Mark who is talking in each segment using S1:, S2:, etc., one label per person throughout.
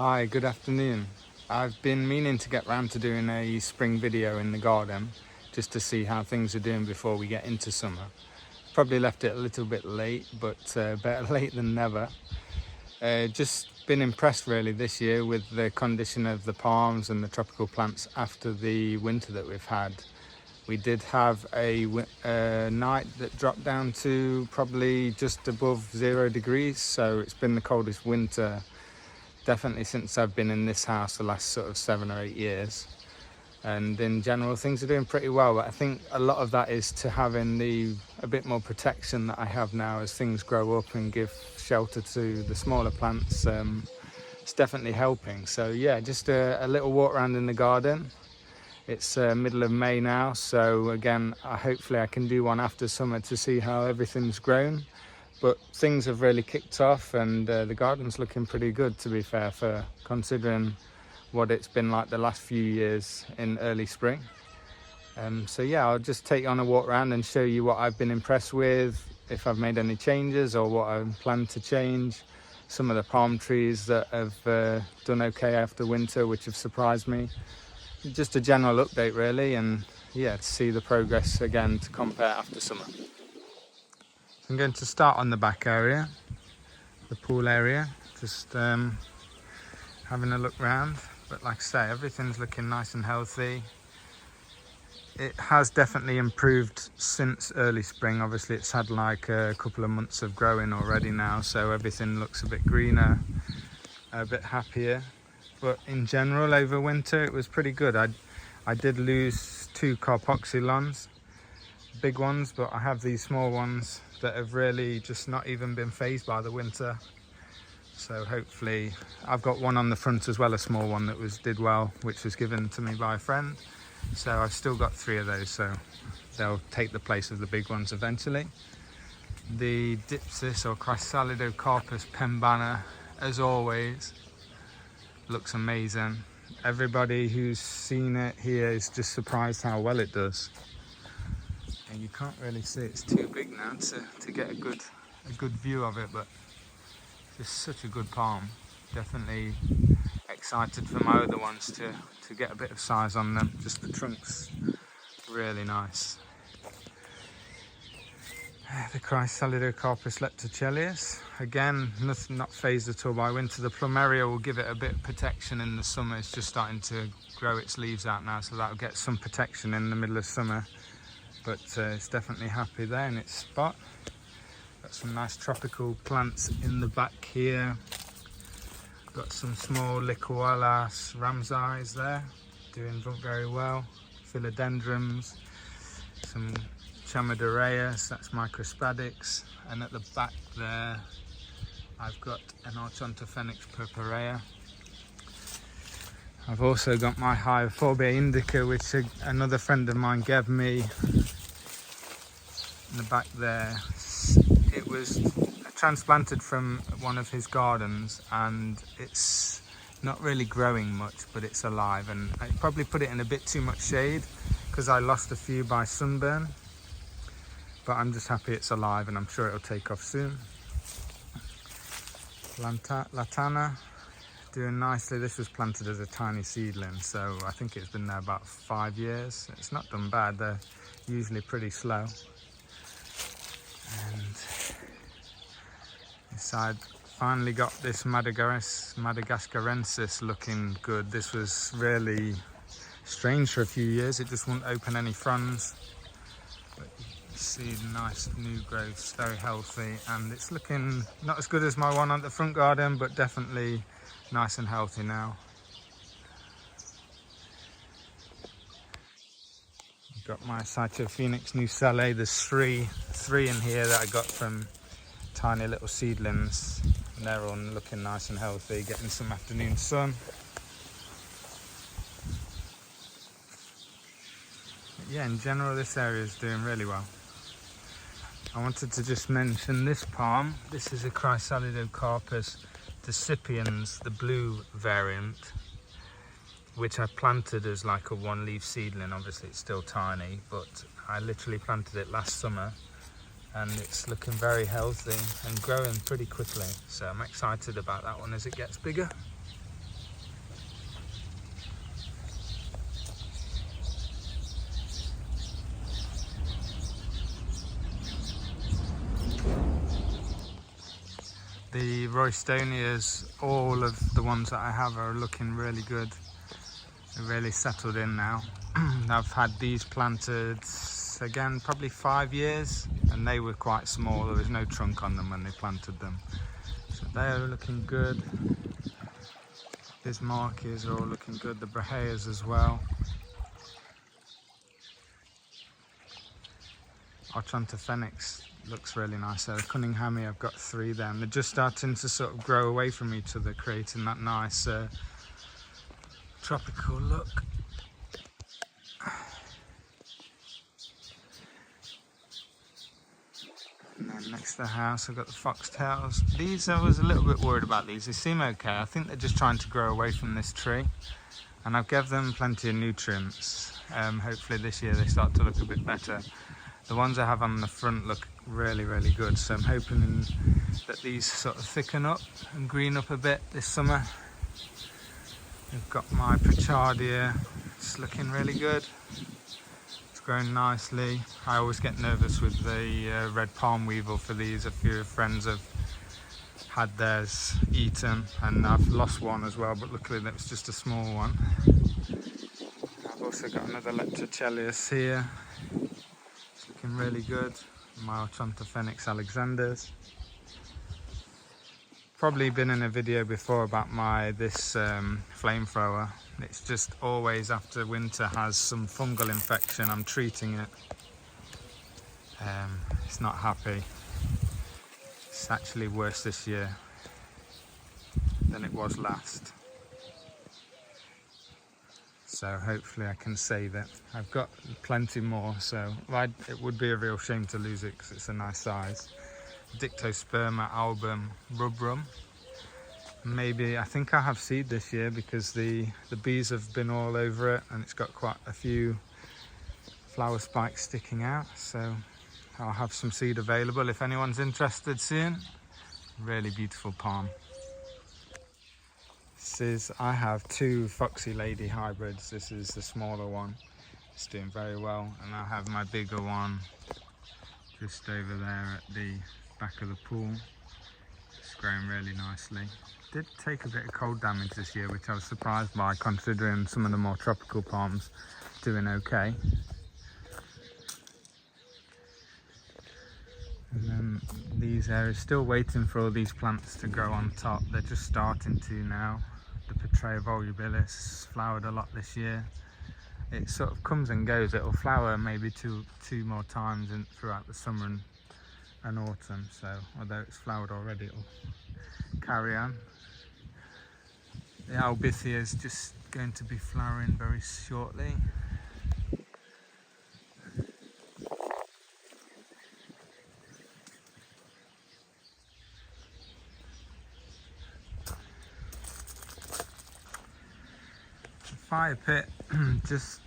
S1: Hi, good afternoon. I've been meaning to get round to doing a spring video in the garden just to see how things are doing before we get into summer. Probably left it a little bit late, but better late than never. Just been impressed really this year with the condition of the palms and the tropical plants after the winter that we've had. We did have a night that dropped down to probably just above 0 degrees, so it's been the coldest winter definitely since I've been in this house the last sort of 7 or 8 years. And in general things are doing pretty well, but I think a lot of that is to having a bit more protection that I have now as things grow up and give shelter to the smaller plants. It's definitely helping. So yeah, just a little walk around in the garden. It's middle of May now, so again hopefully I can do one after summer to see how everything's grown. But things have really kicked off, and the garden's looking pretty good, to be fair, for considering what it's been like the last few years in early spring. So yeah, I'll just take you on a walk around and show you what I've been impressed with, if I've made any changes or what I plan to change. Some of the palm trees that have done okay after winter, which have surprised me. Just a general update really, and yeah, to see the progress again to compare after summer. I'm going to start on the back area, the pool area, just having a look round. But like I say, everything's looking nice and healthy. It has definitely improved since early spring. Obviously it's had like a couple of months of growing already now, so everything looks a bit greener, a bit happier. But in general over winter it was pretty good. I did lose 2 carpoxylons, big ones, but I have these small ones that have really just not even been fazed by the winter. So hopefully, I've got one on the front as well, a small one that did well, which was given to me by a friend. So I've still got 3 of those, so they'll take the place of the big ones eventually. The Dipsis or Chrysalidocarpus pembana, as always, looks amazing. Everybody who's seen it here is just surprised how well it does. And you can't really see, it's too big now to get a good view of it, but it's just such a good palm. Definitely excited for my other ones to get a bit of size on them. Just the trunk's really nice. The Chrysalidocarpus leptochelius, again, not phased at all by winter. The plumeria will give it a bit of protection in the summer. It's just starting to grow its leaves out now, so that'll get some protection in the middle of summer. But it's definitely happy there in its spot. Got some nice tropical plants in the back here. Got some small Licoalas ramsais there, doing very well. Philodendrons, some Chamaedoreus, that's microspadics, and at the back there I've got an Archontophenix purpurea. I've also got my Hyophobia indica, which another friend of mine gave me. In the back there, it was transplanted from one of his gardens, and it's not really growing much, but it's alive. And I probably put it in a bit too much shade because I lost a few by sunburn, but I'm just happy it's alive, and I'm sure it'll take off soon. Latana, doing nicely. This was planted as a tiny seedling, so I think it's been there about 5 years. It's not done bad, they're usually pretty slow. And inside, finally got this Madagascarensis looking good. This was really strange for a few years, it just wouldn't open any fronds. But you see nice new growths, very healthy, and it's looking not as good as my one at the front garden, but definitely nice and healthy now. I've got my Cytophoenix nucellae. There's three in here that I got from tiny little seedlings, and they're all looking nice and healthy, getting some afternoon sun. But yeah, in general this area is doing really well. I wanted to just mention this palm. This is a Chrysalidocarpus decipiens, the blue variant, which I planted as like a 1-leaf seedling. Obviously it's still tiny, but I literally planted it last summer, and it's looking very healthy and growing pretty quickly. So I'm excited about that one as it gets bigger. The Roystonias, all of the ones that I have are looking really good. They're really settled in now. I've had these planted again probably 5 years, and they were quite small. There was no trunk on them when they planted them, so they are looking good. These Markies are all looking good, the Braheyas as well. Archantophenix looks really nice. So the Cunninghami, I've got 3 there, and they're just starting to sort of grow away from each other, creating that nice tropical look. And then next to the house, I've got the foxtails. These, I was a little bit worried about these. They seem okay. I think they're just trying to grow away from this tree, and I've given them plenty of nutrients. Hopefully this year they start to look a bit better. The ones I have on the front look really, really good, so I'm hoping that these sort of thicken up and green up a bit this summer. We've got my Prichardia. It's looking really good. It's growing nicely. I always get nervous with the red palm weevil for these. A few friends have had theirs eaten, and I've lost one as well, but luckily that was just a small one. I've also got another Leptochelius here. It's looking really good. My Archantophenix Alexanders. Probably been in a video before about this flamethrower. It's just always after winter has some fungal infection. I'm treating it. It's not happy. It's actually worse this year than it was last. So hopefully I can save it. I've got plenty more, so it would be a real shame to lose it because it's a nice size. Dictosperma album rubrum. Maybe, I think I have seed this year because the bees have been all over it, and it's got quite a few flower spikes sticking out, so I'll have some seed available if anyone's interested soon. Really beautiful palm. I have 2 Foxy Lady hybrids. This is the smaller one. It's doing very well, and I have my bigger one just over there at the back of the pool. It's growing really nicely. Did take a bit of cold damage this year, which I was surprised by considering some of the more tropical palms doing okay. And then these areas, still waiting for all these plants to grow on top. They're just starting to now. The Petraea volubilis flowered a lot this year. It sort of comes and goes. It'll flower maybe two more times throughout the summer and autumn. So although it's flowered already, it'll carry on. The Albithia is just going to be flowering very shortly. Fire pit just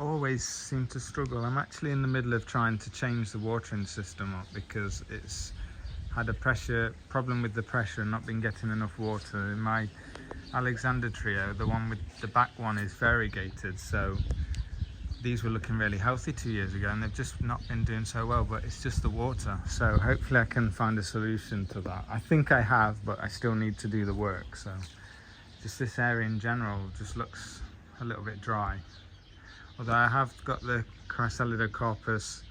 S1: always seem to struggle. I'm actually in the middle of trying to change the watering system up because it's had a problem with the pressure and not been getting enough water. In my Alexander trio, the one with the back one is variegated, so these were looking really healthy 2 years ago, and they've just not been doing so well, but it's just the water. So hopefully I can find a solution to that. I think I have, but I still need to do the work. So just this area in general just looks a little bit dry, although I have got the Chrysalidocarpus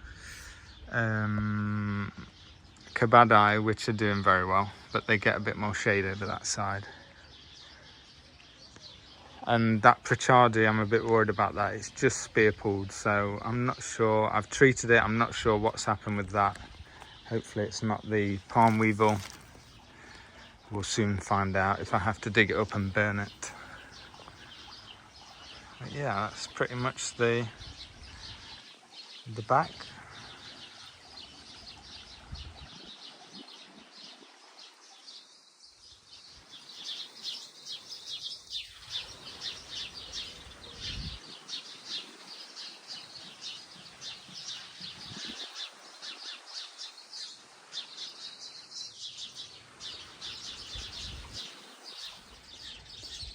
S1: Cabadai, which are doing very well, but they get a bit more shade over that side. And that Prichardia, I'm a bit worried about that. It's just spear pulled, so I'm not sure. I've treated it, I'm not sure what's happened with that. Hopefully it's not the palm weevil. We'll soon find out if I have to dig it up and burn it. But yeah, that's pretty much the back.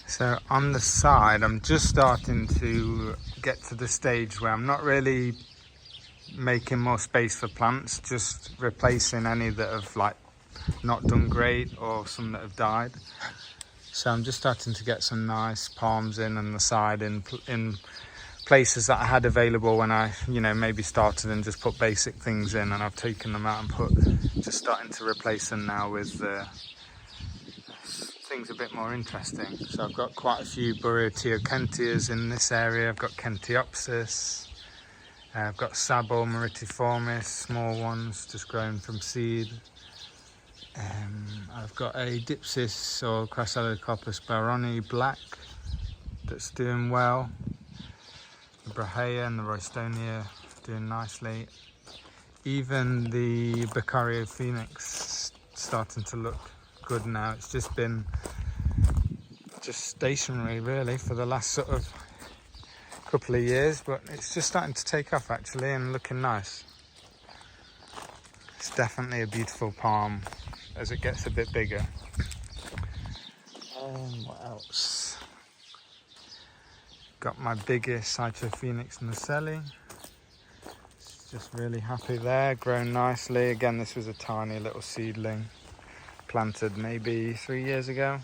S1: So on the side, I'm just starting to get to the stage where I'm not really making more space for plants, just replacing any that have like not done great or some that have died. So I'm just starting to get some nice palms in on the side in places that I had available when I, maybe started and just put basic things in, and I've taken them out and just starting to replace them now with things a bit more interesting. So I've got quite a few Boreoteokentias in this area. I've got Kentiopsis. I've got Sabo maritiformis, small ones just growing from seed. I've got a Dipsis or Chrysalidocarpus baroni black that's doing well. The Brahea and the Roystonia doing nicely. Even the Becario Phoenix starting to look good now. It's just been stationary really for the last sort of couple of years, but it's just starting to take off actually and looking nice. It's definitely a beautiful palm as it gets a bit bigger. What else? Got my biggest Cytophoenix Nucelli. Just really happy there, grown nicely. Again, this was a tiny little seedling, planted maybe 3 years ago.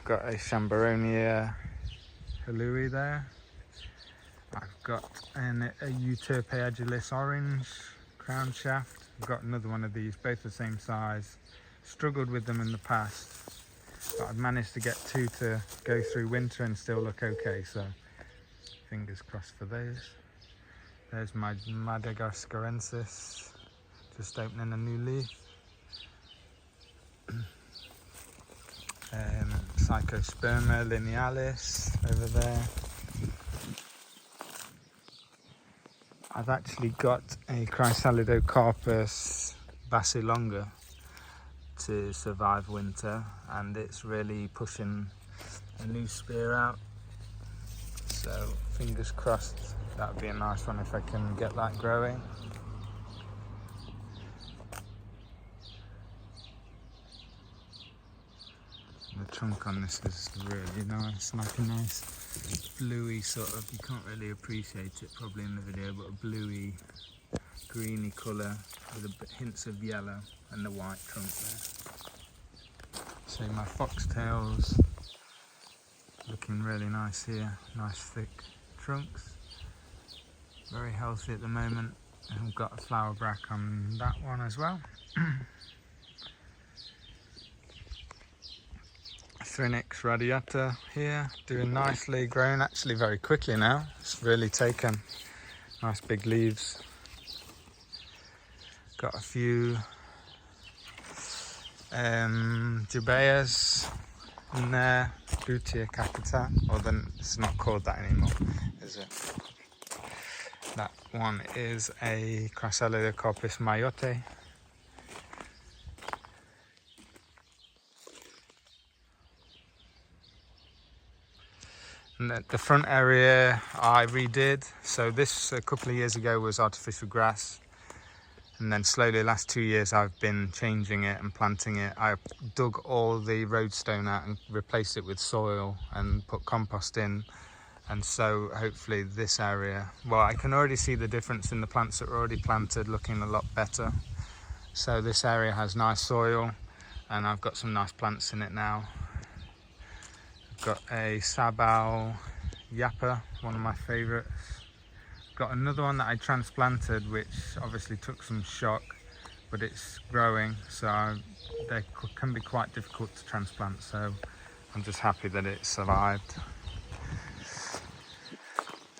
S1: Got a Chamberonia Halui there. I've got a Euterpe agilis orange crown shaft. I've got another one of these, both the same size. Struggled with them in the past, but I've managed to get 2 to go through winter and still look okay, so fingers crossed for those. There's my Madagascarensis, just opening a new leaf. Psychosperma linealis over there. I've actually got a Chrysalidocarpus basilonga to survive winter, and it's really pushing a new spear out. So fingers crossed, that would be a nice one if I can get that growing. The trunk on this is really nice, like a nice bluey sort of, you can't really appreciate it probably in the video, but a bluey, greeny colour with a bit hints of yellow and the white trunk there. So my foxtails looking really nice here, nice thick trunks, very healthy at the moment, and I've got a flower brack on that one as well. Thrinax radiata here, doing nicely, growing actually very quickly now. It's really taken. Nice big leaves. Got a few Jubaeas in there, Butia capita, or then it's not called that anymore, is it? That one is a Chrysalidocarpus mayotte. And the front area I redid. So this a couple of years ago was artificial grass, and then slowly the last 2 years I've been changing it and planting it. I dug all the roadstone out and replaced it with soil and put compost in, and so hopefully this area, well, I can already see the difference in the plants that are already planted looking a lot better. So this area has nice soil and I've got some nice plants in it now. Got a Sabal Yappa, one of my favourites. Got another one that I transplanted, which obviously took some shock, but it's growing, so they can be quite difficult to transplant, so I'm just happy that it survived.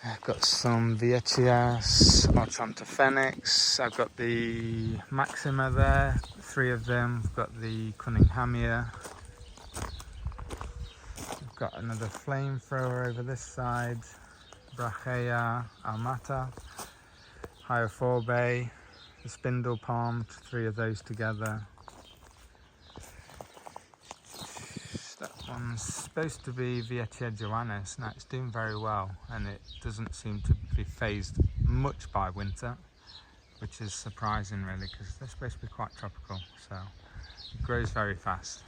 S1: I've got some Viechias, Orchontophenix. I've got the Maxima there, 3 of them. I've got the Cunninghamia. Got another flamethrower over this side, Brachea almata, Hyophorbe, the spindle palm, 3 of those together. That one's supposed to be Vietia Joannis. Now it's doing very well and it doesn't seem to be phased much by winter, which is surprising really because they're supposed to be quite tropical, so it grows very fast.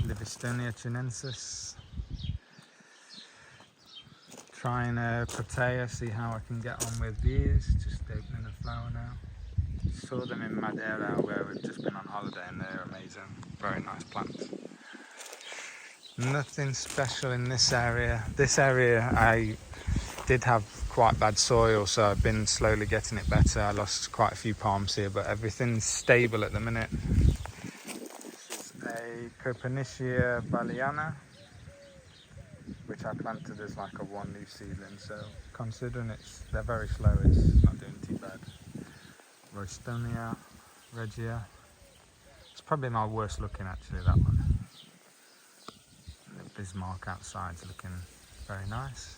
S1: Livistonia chinensis, trying a protea, see how I can get on with these. Just opening a flower now. Saw them in Madeira where we've just been on holiday, and they're amazing. Very nice plants. Nothing special in this area. This area I did have quite bad soil, so I've been slowly getting it better. I lost quite a few palms here, but everything's stable at the minute. This is a Copernicia baliana, which I planted as like a one leaf seedling, so considering they're very slow, it's not doing too bad. Rostonia regia. It's probably my worst looking actually, that one. The Bismarck outside's looking very nice.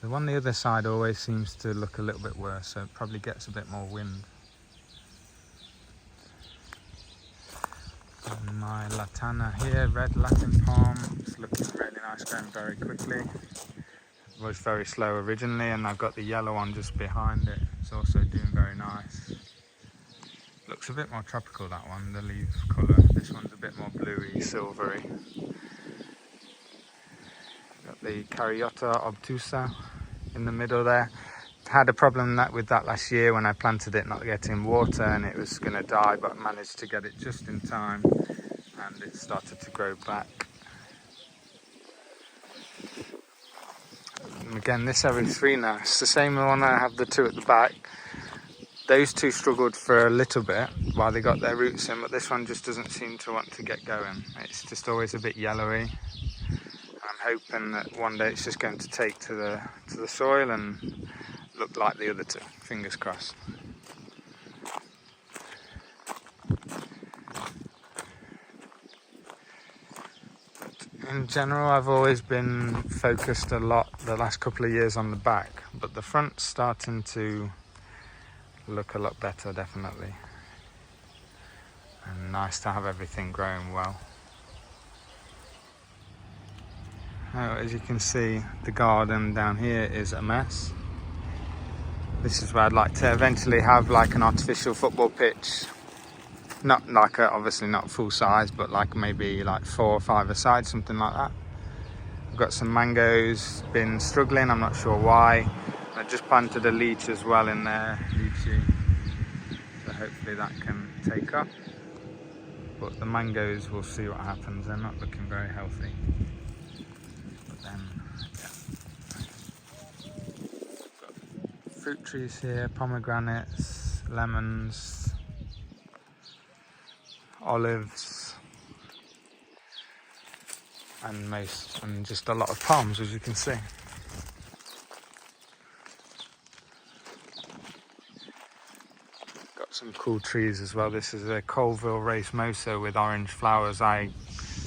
S1: The one on the other side always seems to look a little bit worse, so it probably gets a bit more wind. And my Latana here, red Latin palm, it's looking really nice, growing very quickly. It was very slow originally, and I've got the yellow one just behind it. It's also doing very nice. Looks a bit more tropical, that one, the leaf colour. This one's a bit more bluey, silvery. Got the Caryota obtusa in the middle there. Had a problem with that last year when I planted it, not getting water, and it was going to die, but I managed to get it just in time, and it started to grow back. And again, this area 3 now, it's the same one. I have the two at the back. Those two struggled for a little bit while they got their roots in, but this one just doesn't seem to want to get going. It's just always a bit yellowy. I'm hoping that one day it's just going to take to the soil and look like the other two. Fingers crossed. But in general, I've always been focused a lot the last couple of years on the back, but the front's starting to look a lot better, definitely. And nice to have everything growing well. Now, as you can see, the garden down here is a mess. This is where I'd like to eventually have like an artificial football pitch. Not like obviously not full size, but like maybe like 4 or 5 a side, something like that. I've got some mangoes, been struggling, I'm not sure why. I just planted a leech as well in there, lychee. So hopefully that can take up. But the mangoes, we'll see what happens. They're not looking very healthy. But then, yeah. Got fruit trees here, pomegranates, lemons, olives, and just a lot of palms, as you can see. Got some cool trees as well. This is a Colville racemosa with orange flowers. I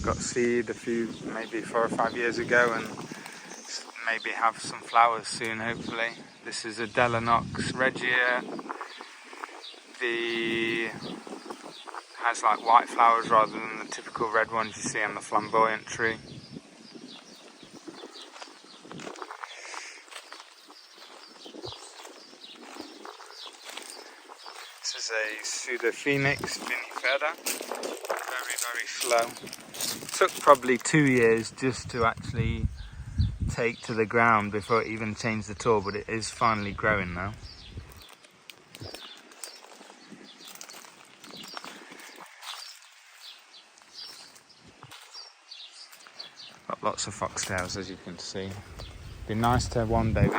S1: got seed maybe 4 or 5 years ago, and maybe have some flowers soon, hopefully. This is a Delanox regia. Has like white flowers rather than the typical red ones you see on the flamboyant tree. This is a Pseudophoenix vinifera. Very, very slow. Took probably 2 years just to actually take to the ground before it even changed at all, but it is finally growing now. Got lots of foxtails, as you can see. Be nice to one day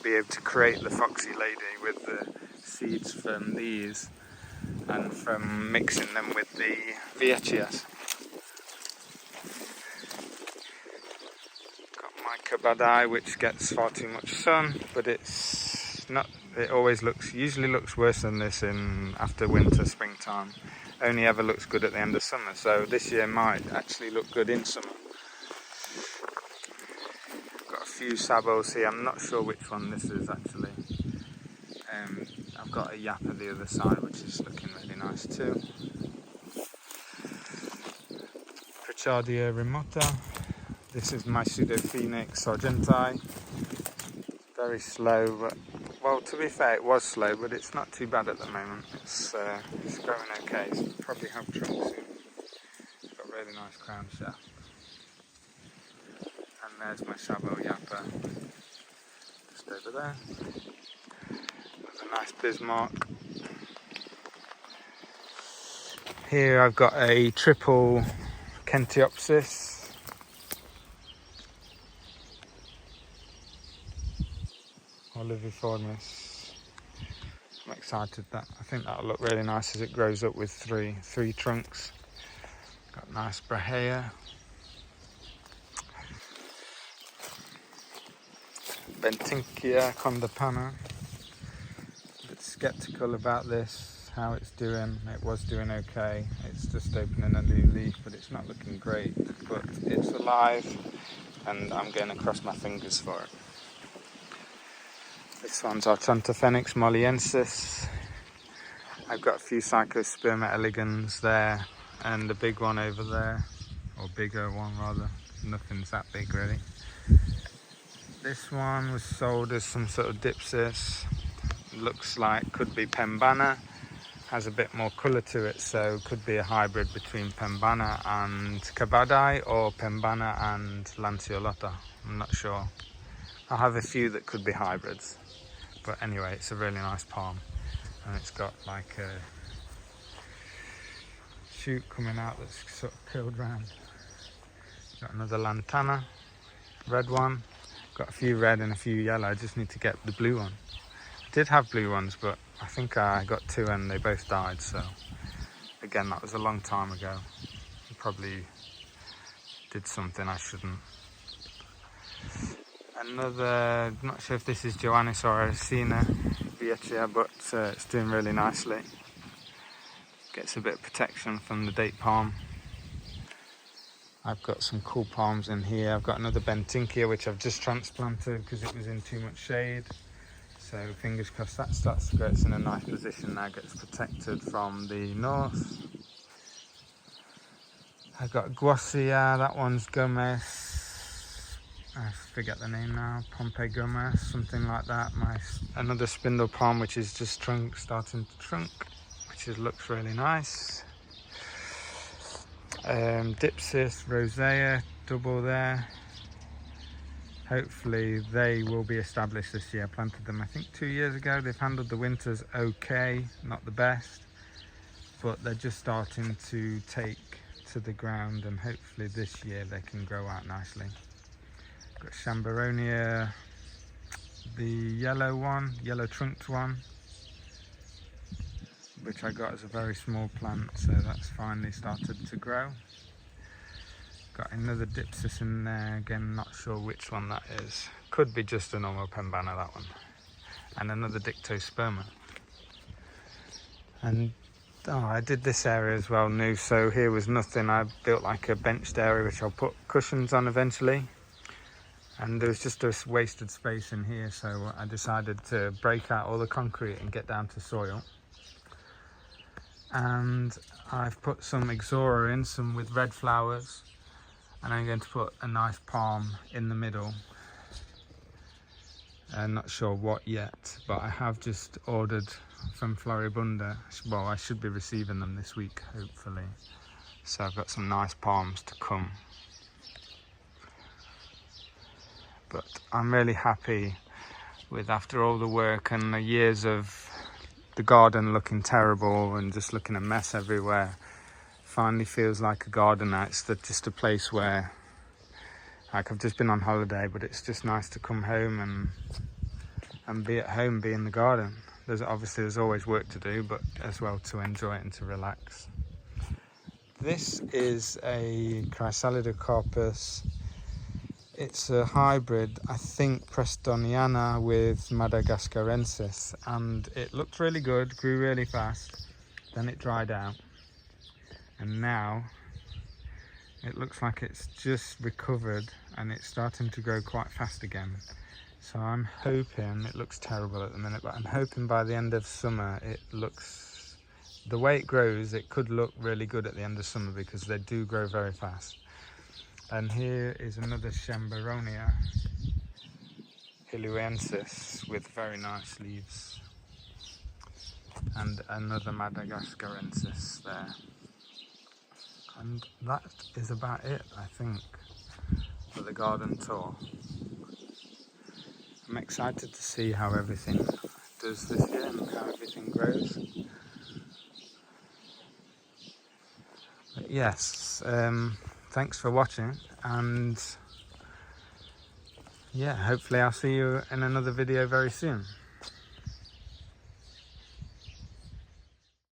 S1: be able to create the foxy lady with the seeds from these and from mixing them with the Viechias. Got my Kabadai, which gets far too much sun, but it's not. It usually looks worse than this after winter, springtime. Only ever looks good at the end of summer, so this year might actually look good in summer. Got a few sabos here. I'm not sure which one this is actually. I've got a yapa the other side, which is looking really nice too. Pritchardia remota. This is my Pseudophoenix sargentii. Very slow, but well, to be fair, it was slow, but it's not too bad at the moment. It's growing okay. So we'll probably have trunks soon. It's got a really nice crown shaft. And there's my Sabo Yapper, just over there. There's a nice Bismarck. Here I've got a triple Kentiopsis. Oliviformis. I'm excited that I think that'll look really nice as it grows up with three trunks. Got nice Brahea. Bentinkia condapana. A bit skeptical about this, how it's doing. It was doing okay. It's just opening a new leaf, but it's not looking great. But it's alive, and I'm going to cross my fingers for it. This one's Artontophenix molliensis. I've got a few Psychosperma elegans there, and a big one over there, or bigger one rather. Nothing's that big really. This one was sold as some sort of Dipsis. Looks like could be Pembana. Has a bit more colour to it, so could be a hybrid between Pembana and Cabadai, or Pembana and Lanceolata. I'm not sure. I have a few that could be hybrids. But anyway, it's a really nice palm, and it's got like a shoot coming out that's sort of curled round. Got another Lantana, red one. Got a few red and a few yellow. I just need to get the blue one. I did have blue ones, but I think I got two and they both died. So again, that was a long time ago. I probably did something I shouldn't. Another, not sure if this is Joannis or Arsena Vietria, but it's doing really nicely. Gets a bit of protection from the date palm. I've got some cool palms in here. I've got another Bentinkia which I've just transplanted because it was in too much shade. So fingers crossed that starts to grow. It's in a nice position now, gets protected from the north. I've got Guassia, that one's Gomez. I forget the name now, Pompey Gomez, something like that. Another spindle palm which is just starting to trunk, which looks really nice. Dipsis, Rosea, double there. Hopefully they will be established this year. I planted them I think 2 years ago. They've handled the winters okay, not the best, but they're just starting to take to the ground, and hopefully this year they can grow out nicely. Got Chamberonia, the yellow one, yellow trunked one, which I got as a very small plant, so that's finally started to grow. Got another Dipsis in there, again not sure which one that is. Could be just a normal Pembana, that one. And another Dictosperma. And I did this area as well new, so here was nothing. I built like a benched area which I'll put cushions on eventually. And there was just a wasted space in here, so I decided to break out all the concrete and get down to soil. And I've put some Ixora in, some with red flowers, and I'm going to put a nice palm in the middle. I'm not sure what yet, but I have just ordered from Floribunda. Well, I should be receiving them this week, hopefully. So I've got some nice palms to come. But I'm really happy with, after all the work and the years of the garden looking terrible and just looking a mess everywhere, finally feels like a garden now. It's just a place where, like, I've just been on holiday, but it's just nice to come home and be at home, be in the garden. There's always work to do, but as well to enjoy it and to relax. This is a Chrysalidocarpus. It's a hybrid, I think, Prestoniana with Madagascarensis, and it looked really good, grew really fast, then it dried out, and now it looks like it's just recovered and it's starting to grow quite fast again. So I'm hoping, it looks terrible at the minute, but I'm hoping by the end of summer the way it grows, it could look really good at the end of summer, because they do grow very fast. And here is another Chamberonia hiluensis with very nice leaves, and another Madagascarensis there. And that is about it, I think. for the garden tour. I'm excited to see how everything does this year and how everything grows. But yes, thanks for watching, and yeah, hopefully I'll see you in another video very soon.